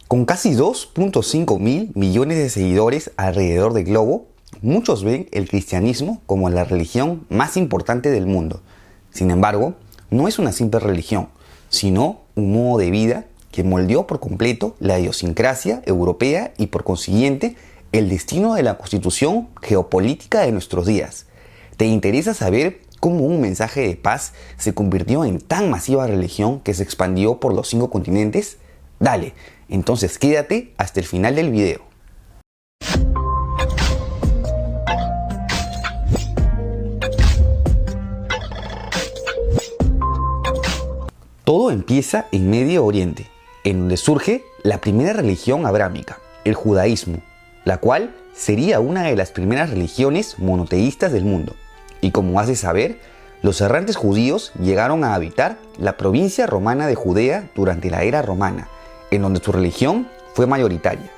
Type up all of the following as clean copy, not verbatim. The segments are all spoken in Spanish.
Con casi 2.5 mil millones de seguidores alrededor del globo, muchos ven el cristianismo como la religión más importante del mundo. Sin embargo, no es una simple religión, sino un modo de vida que moldeó por completo la idiosincrasia europea y por consiguiente el destino de la constitución geopolítica de nuestros días. ¿Te interesa saber cómo un mensaje de paz se convirtió en tan masiva religión que se expandió por los 5 continentes? Dale, entonces quédate hasta el final del video. Todo empieza en Medio Oriente, en donde surge la primera religión abrámica, el judaísmo, la cual sería una de las primeras religiones monoteístas del mundo. Y como has de saber, los errantes judíos llegaron a habitar la provincia romana de Judea durante la era romana, en donde su religión fue mayoritaria.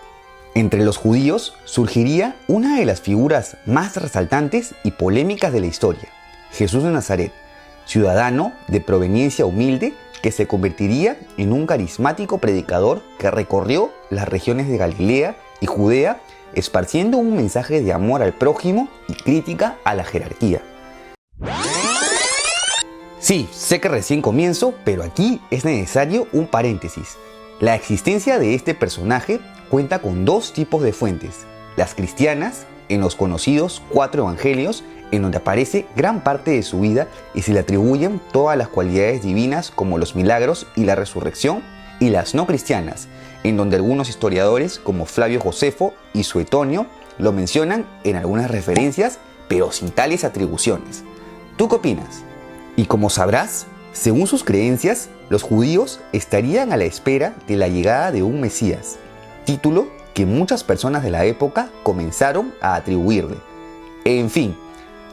Entre los judíos surgiría una de las figuras más resaltantes y polémicas de la historia, Jesús de Nazaret, ciudadano de proveniencia humilde que se convertiría en un carismático predicador que recorrió las regiones de Galilea y Judea, esparciendo un mensaje de amor al prójimo y crítica a la jerarquía. Sí, sé que recién comienzo, pero aquí es necesario un paréntesis. La existencia de este personaje cuenta con 2 tipos de fuentes: las cristianas, en los conocidos 4 evangelios, en donde aparece gran parte de su vida y se le atribuyen todas las cualidades divinas como los milagros y la resurrección, y las no cristianas, en donde algunos historiadores como Flavio Josefo y Suetonio lo mencionan en algunas referencias, pero sin tales atribuciones. ¿Tú qué opinas? Y como sabrás, según sus creencias, los judíos estarían a la espera de la llegada de un Mesías, título que muchas personas de la época comenzaron a atribuirle. En fin,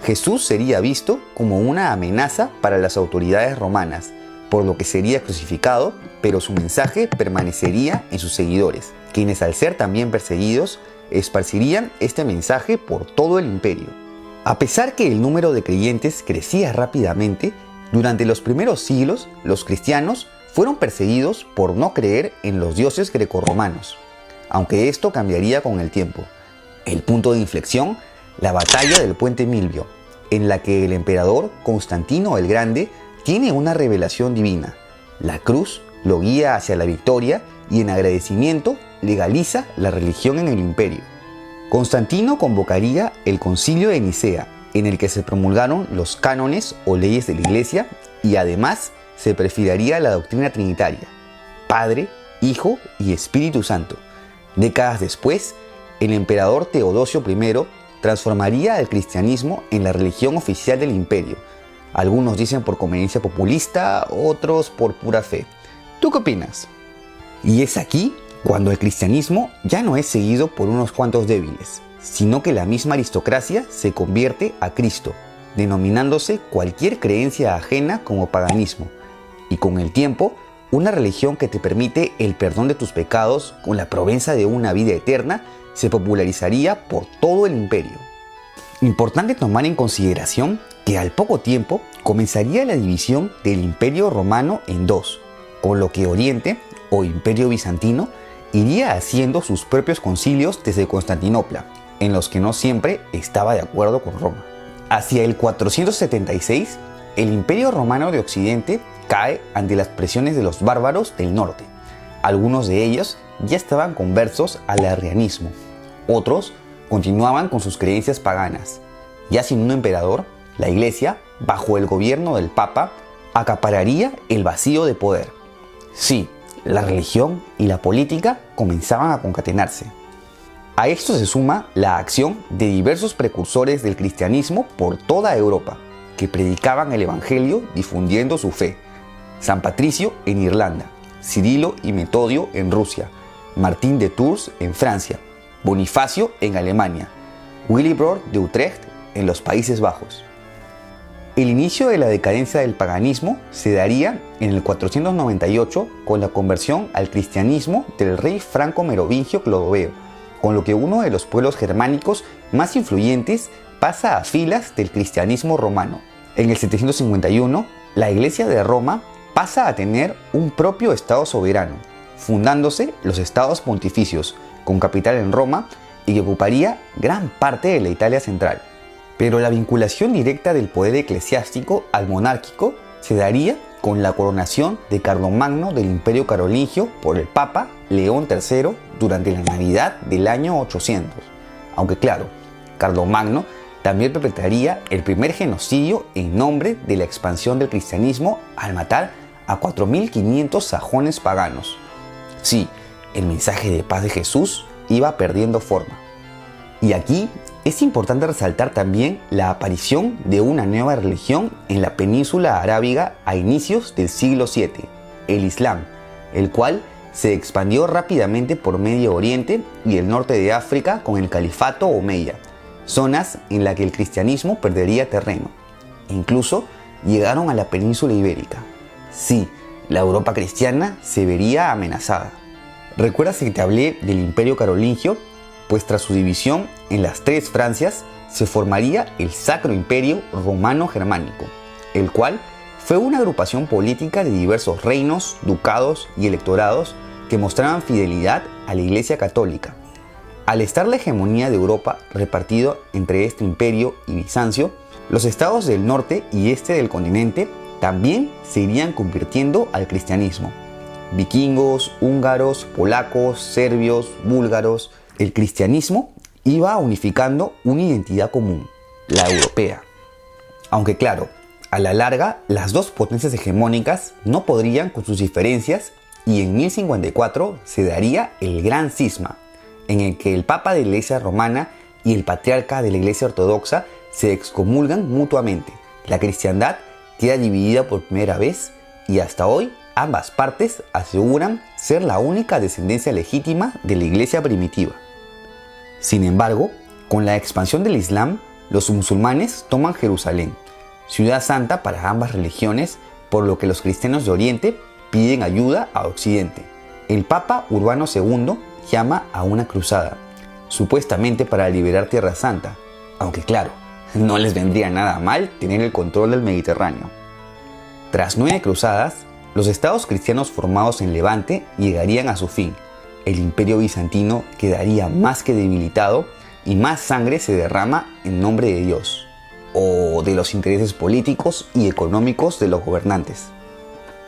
Jesús sería visto como una amenaza para las autoridades romanas, por lo que sería crucificado, pero su mensaje permanecería en sus seguidores, quienes al ser también perseguidos, esparcirían este mensaje por todo el imperio. A pesar que el número de creyentes crecía rápidamente, durante los primeros siglos los cristianos fueron perseguidos por no creer en los dioses grecorromanos, aunque esto cambiaría con el tiempo. El punto de inflexión, la batalla del Puente Milvio, en la que el emperador Constantino el Grande tiene una revelación divina. La cruz lo guía hacia la victoria y en agradecimiento legaliza la religión en el imperio. Constantino convocaría el Concilio de Nicea, en el que se promulgaron los cánones o leyes de la Iglesia y además se perfilaría la doctrina trinitaria, Padre, Hijo y Espíritu Santo. Décadas después, el emperador Teodosio I transformaría el cristianismo en la religión oficial del imperio. Algunos dicen por conveniencia populista, otros por pura fe. ¿Tú qué opinas? Y es aquí cuando el cristianismo ya no es seguido por unos cuantos débiles, sino que la misma aristocracia se convierte a Cristo, denominándose cualquier creencia ajena como paganismo, y con el tiempo, una religión que te permite el perdón de tus pecados con la promesa de una vida eterna se popularizaría por todo el imperio. Importante tomar en consideración que al poco tiempo comenzaría la división del Imperio Romano en 2, con lo que Oriente, o Imperio Bizantino, iría haciendo sus propios concilios desde Constantinopla, en los que no siempre estaba de acuerdo con Roma. Hacia el 476, el Imperio Romano de Occidente cae ante las presiones de los bárbaros del norte. Algunos de ellos ya estaban conversos al arrianismo, otros continuaban con sus creencias paganas. Ya sin un emperador, la Iglesia, bajo el gobierno del Papa, acapararía el vacío de poder. Sí, la religión y la política comenzaban a concatenarse. A esto se suma la acción de diversos precursores del cristianismo por toda Europa, que predicaban el Evangelio difundiendo su fe. San Patricio en Irlanda, Cirilo y Metodio en Rusia, Martín de Tours en Francia, Bonifacio en Alemania, Willibrord de Utrecht en los Países Bajos. El inicio de la decadencia del paganismo se daría en el 498 con la conversión al cristianismo del rey franco-merovingio Clodoveo, con lo que uno de los pueblos germánicos más influyentes pasa a filas del cristianismo romano. En el 751, la Iglesia de Roma pasa a tener un propio estado soberano, fundándose los estados pontificios, con capital en Roma y que ocuparía gran parte de la Italia central. Pero la vinculación directa del poder eclesiástico al monárquico se daría con la coronación de Carlomagno del Imperio Carolingio por el Papa León III durante la Navidad del año 800. Aunque claro, Carlomagno también perpetraría el primer genocidio en nombre de la expansión del cristianismo al matar a 4.500 sajones paganos. Sí, el mensaje de paz de Jesús iba perdiendo forma. Y aquí es importante resaltar también la aparición de una nueva religión en la península arábiga a inicios del siglo VII, el Islam, el cual se expandió rápidamente por Medio Oriente y el norte de África con el califato omeya, zonas en las que el cristianismo perdería terreno. Incluso llegaron a la península ibérica. Sí, la Europa cristiana se vería amenazada. ¿Recuerdas que te hablé del Imperio Carolingio? Pues tras su división en las tres Francias se formaría el Sacro Imperio Romano Germánico, el cual fue una agrupación política de diversos reinos, ducados y electorados que mostraban fidelidad a la Iglesia Católica. Al estar la hegemonía de Europa repartido entre este imperio y Bizancio, los estados del norte y este del continente también se irían convirtiendo al cristianismo. Vikingos, húngaros, polacos, serbios, búlgaros. El cristianismo iba unificando una identidad común, la europea. Aunque claro, a la larga las dos potencias hegemónicas no podrían con sus diferencias y en 1054 se daría el Gran Cisma, en el que el Papa de la Iglesia Romana y el Patriarca de la Iglesia Ortodoxa se excomulgan mutuamente. La cristiandad queda dividida por primera vez y hasta hoy ambas partes aseguran ser la única descendencia legítima de la Iglesia primitiva. Sin embargo, con la expansión del Islam, los musulmanes toman Jerusalén, ciudad santa para ambas religiones, por lo que los cristianos de Oriente piden ayuda a Occidente. El Papa Urbano II llama a una cruzada, supuestamente para liberar Tierra Santa, aunque claro, no les vendría nada mal tener el control del Mediterráneo. Tras 9 cruzadas, los estados cristianos formados en Levante llegarían a su fin. El imperio bizantino quedaría más que debilitado y más sangre se derrama en nombre de Dios, o de los intereses políticos y económicos de los gobernantes.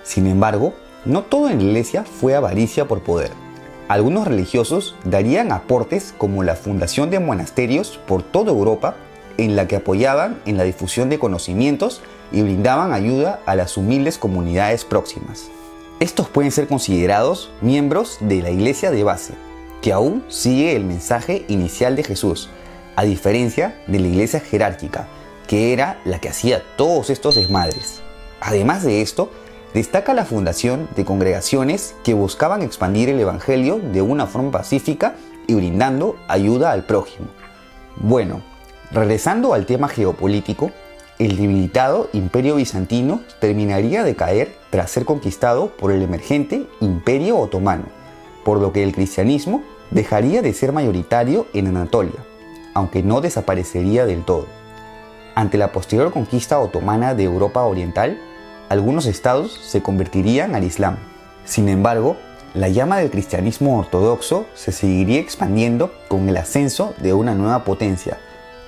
Sin embargo, no todo en la iglesia fue avaricia por poder. Algunos religiosos darían aportes como la fundación de monasterios por toda Europa, en la que apoyaban en la difusión de conocimientos y brindaban ayuda a las humildes comunidades próximas. Estos pueden ser considerados miembros de la iglesia de base, que aún sigue el mensaje inicial de Jesús, a diferencia de la iglesia jerárquica, que era la que hacía todos estos desmadres. Además de esto, destaca la fundación de congregaciones que buscaban expandir el evangelio de una forma pacífica y brindando ayuda al prójimo. Bueno, regresando al tema geopolítico, el debilitado Imperio Bizantino terminaría de caer tras ser conquistado por el emergente Imperio Otomano, por lo que el cristianismo dejaría de ser mayoritario en Anatolia, aunque no desaparecería del todo. Ante la posterior conquista otomana de Europa Oriental, algunos estados se convertirían al Islam. Sin embargo, la llama del cristianismo ortodoxo se seguiría expandiendo con el ascenso de una nueva potencia,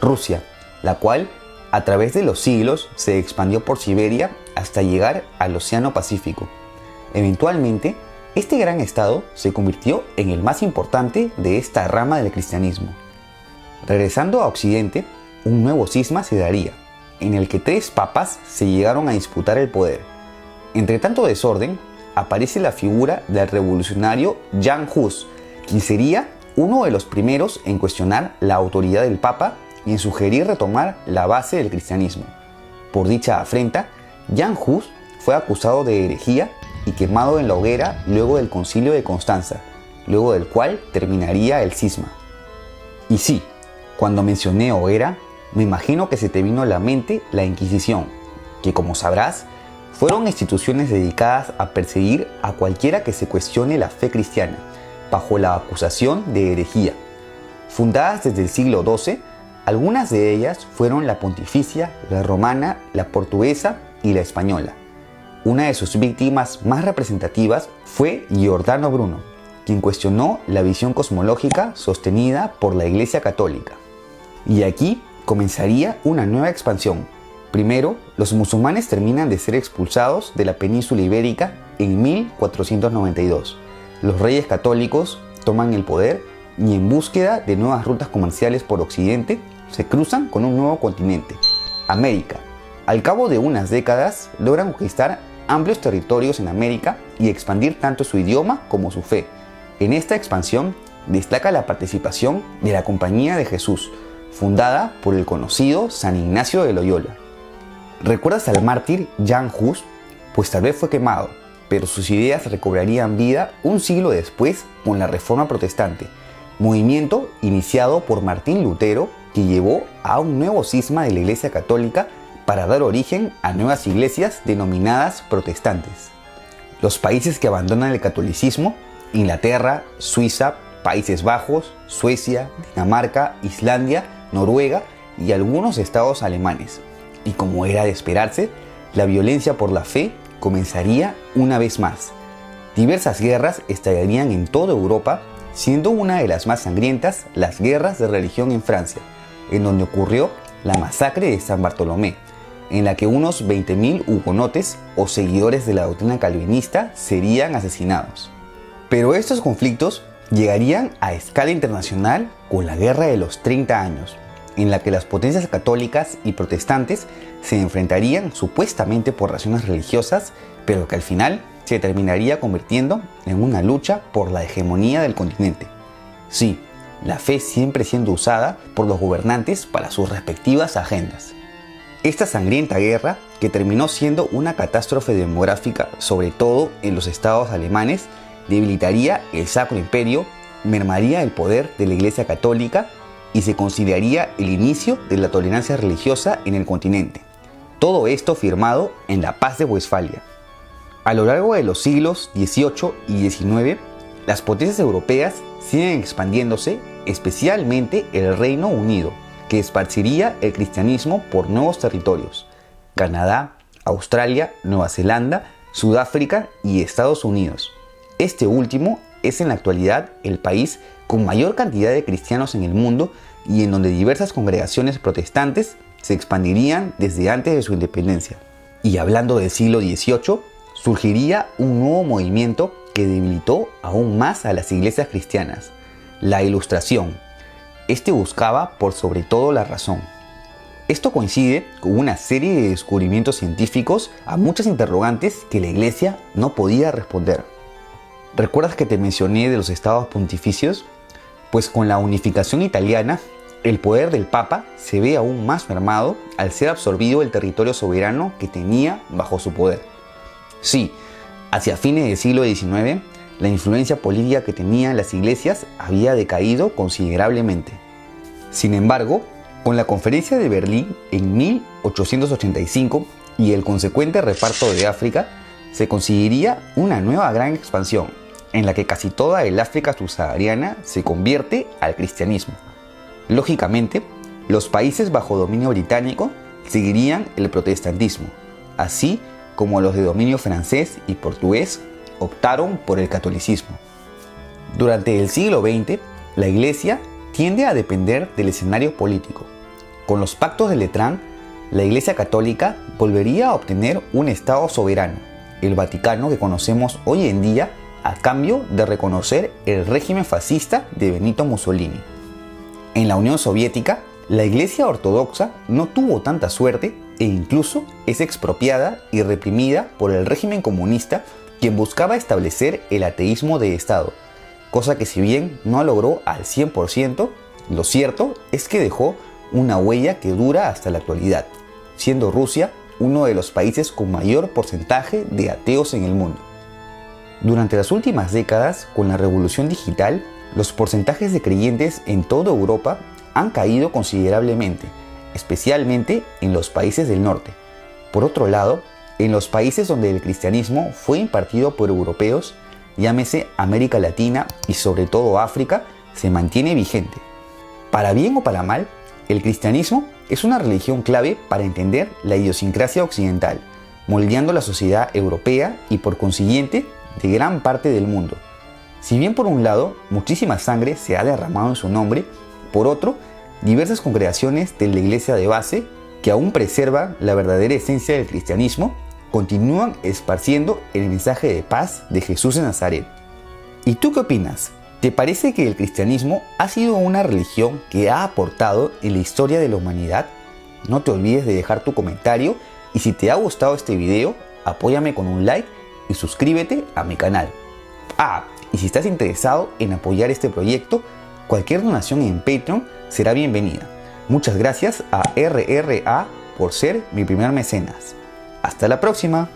Rusia, la cual a través de los siglos se expandió por Siberia hasta llegar al Océano Pacífico. Eventualmente, este gran estado se convirtió en el más importante de esta rama del cristianismo. Regresando a Occidente, un nuevo cisma se daría, en el que 3 papas se llegaron a disputar el poder. Entre tanto desorden, aparece la figura del revolucionario Jan Hus, quien sería uno de los primeros en cuestionar la autoridad del papa y en sugerir retomar la base del cristianismo. Por dicha afrenta, Jan Hus fue acusado de herejía y quemado en la hoguera luego del Concilio de Constanza, luego del cual terminaría el cisma. Y sí, cuando mencioné hoguera, me imagino que se te vino a la mente la Inquisición, que como sabrás, fueron instituciones dedicadas a perseguir a cualquiera que se cuestione la fe cristiana, bajo la acusación de herejía. Fundadas desde el siglo XII, algunas de ellas fueron la pontificia, la romana, la portuguesa y la española. Una de sus víctimas más representativas fue Giordano Bruno, quien cuestionó la visión cosmológica sostenida por la Iglesia Católica. Y aquí comenzaría una nueva expansión. Primero, los musulmanes terminan de ser expulsados de la península ibérica en 1492. Los reyes católicos toman el poder y en búsqueda de nuevas rutas comerciales por Occidente, se cruzan con un nuevo continente, América. Al cabo de unas décadas, logran conquistar amplios territorios en América y expandir tanto su idioma como su fe. En esta expansión destaca la participación de la Compañía de Jesús, fundada por el conocido San Ignacio de Loyola. ¿Recuerdas al mártir Jan Hus? Pues tal vez fue quemado, pero sus ideas recobrarían vida un siglo después con la Reforma Protestante, movimiento iniciado por Martín Lutero que llevó a un nuevo cisma de la Iglesia Católica para dar origen a nuevas iglesias denominadas protestantes. Los países que abandonan el catolicismo: Inglaterra, Suiza, Países Bajos, Suecia, Dinamarca, Islandia, Noruega y algunos estados alemanes. Y como era de esperarse, la violencia por la fe comenzaría una vez más. Diversas guerras estallarían en toda Europa, siendo una de las más sangrientas las guerras de religión en Francia, en donde ocurrió la masacre de San Bartolomé, en la que unos 20.000 hugonotes o seguidores de la doctrina calvinista serían asesinados. Pero estos conflictos llegarían a escala internacional con la Guerra de los 30 años, en la que las potencias católicas y protestantes se enfrentarían supuestamente por razones religiosas, pero que al final se terminaría convirtiendo en una lucha por la hegemonía del continente. Sí, la fe siempre siendo usada por los gobernantes para sus respectivas agendas. Esta sangrienta guerra, que terminó siendo una catástrofe demográfica, sobre todo en los estados alemanes, debilitaría el Sacro Imperio, mermaría el poder de la Iglesia Católica y se consideraría el inicio de la tolerancia religiosa en el continente. Todo esto firmado en la Paz de Westfalia. A lo largo de los siglos XVIII y XIX, las potencias europeas siguen expandiéndose, especialmente el Reino Unido, que esparciría el cristianismo por nuevos territorios: Canadá, Australia, Nueva Zelanda, Sudáfrica y Estados Unidos. Este último es en la actualidad el país con mayor cantidad de cristianos en el mundo y en donde diversas congregaciones protestantes se expandirían desde antes de su independencia. Y hablando del siglo XVIII, surgiría un nuevo movimiento que debilitó aún más a las iglesias cristianas: la Ilustración. Este buscaba por sobre todo la razón. Esto coincide con una serie de descubrimientos científicos a muchas interrogantes que la iglesia no podía responder. ¿Recuerdas que te mencioné de los estados pontificios? Pues con la unificación italiana, el poder del Papa se ve aún más mermado al ser absorbido el territorio soberano que tenía bajo su poder. Sí, hacia fines del siglo XIX, la influencia política que tenían las iglesias había decaído considerablemente. Sin embargo, con la Conferencia de Berlín en 1885 y el consecuente reparto de África, se conseguiría una nueva gran expansión, en la que casi toda el África subsahariana se convierte al cristianismo. Lógicamente, los países bajo dominio británico seguirían el protestantismo, así como los de dominio francés y portugués optaron por el catolicismo. Durante el siglo XX, la Iglesia tiende a depender del escenario político. Con los pactos de Letrán, la Iglesia Católica volvería a obtener un Estado soberano, el Vaticano que conocemos hoy en día, a cambio de reconocer el régimen fascista de Benito Mussolini. En la Unión Soviética, la Iglesia Ortodoxa no tuvo tanta suerte e incluso es expropiada y reprimida por el régimen comunista, quien buscaba establecer el ateísmo de Estado, cosa que si bien no logró al 100%, lo cierto es que dejó una huella que dura hasta la actualidad, siendo Rusia uno de los países con mayor porcentaje de ateos en el mundo. Durante las últimas décadas, con la revolución digital, los porcentajes de creyentes en toda Europa han caído considerablemente, especialmente en los países del norte. Por otro lado, en los países donde el cristianismo fue impartido por europeos, llámese América Latina y sobre todo África, se mantiene vigente. Para bien o para mal, el cristianismo es una religión clave para entender la idiosincrasia occidental, moldeando la sociedad europea y por consiguiente de gran parte del mundo. Si bien por un lado muchísima sangre se ha derramado en su nombre, por otro, diversas congregaciones de la iglesia de base, que aún preservan la verdadera esencia del cristianismo, continúan esparciendo el mensaje de paz de Jesús de Nazaret. ¿Y tú qué opinas? ¿Te parece que el cristianismo ha sido una religión que ha aportado en la historia de la humanidad? No te olvides de dejar tu comentario y si te ha gustado este video, apóyame con un like y suscríbete a mi canal. Y si estás interesado en apoyar este proyecto, cualquier donación en Patreon será bienvenida. Muchas gracias a RRA por ser mi primer mecenas. Hasta la próxima.